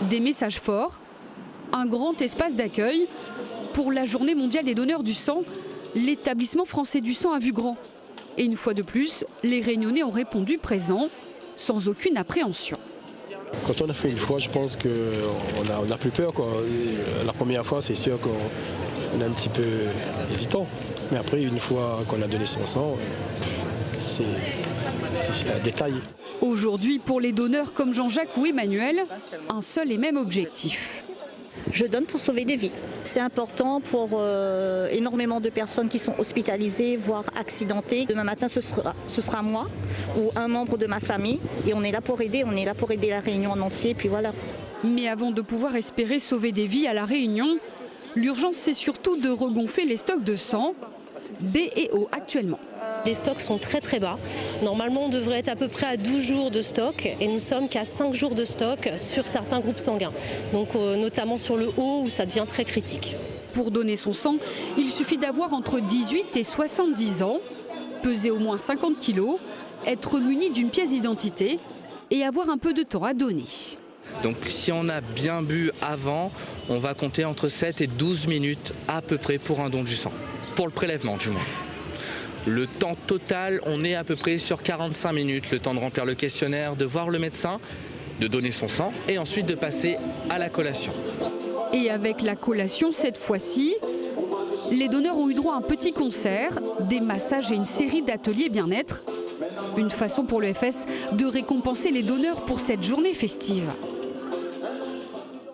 Des messages forts, un grand espace d'accueil. Pour la journée mondiale des donneurs du sang, l'établissement français du sang a vu grand. Et une fois de plus, les Réunionnais ont répondu présents, sans aucune appréhension. Quand on a fait une fois, je pense qu'on a plus peur, quoi. La première fois, c'est sûr qu'on est un petit peu hésitant. Mais après, une fois qu'on a donné son sang, c'est un détail. Aujourd'hui, pour les donneurs comme Jean-Jacques ou Emmanuel, un seul et même objectif. Je donne pour sauver des vies. C'est important pour énormément de personnes qui sont hospitalisées, voire accidentées. Demain matin, ce sera moi ou un membre de ma famille. Et on est là pour aider, la Réunion en entier. Puis voilà. Mais avant de pouvoir espérer sauver des vies à La Réunion, l'urgence, c'est surtout de regonfler les stocks de sang, B et O actuellement. Les stocks sont très bas. Normalement, on devrait être à peu près à 12 jours de stock et nous sommes qu'à 5 jours de stock sur certains groupes sanguins. Donc notamment sur le O où ça devient très critique. Pour donner son sang, il suffit d'avoir entre 18 et 70 ans, peser au moins 50 kilos, être muni d'une pièce d'identité et avoir un peu de temps à donner. Donc si on a bien bu avant, on va compter entre 7 et 12 minutes à peu près pour un don du sang. Pour le prélèvement du moins. Le temps total, on est à peu près sur 45 minutes, le temps de remplir le questionnaire, de voir le médecin, de donner son sang et ensuite de passer à la collation. Et avec la collation, cette fois-ci, les donneurs ont eu droit à un petit concert, des massages et une série d'ateliers bien-être. Une façon pour le FS de récompenser les donneurs pour cette journée festive.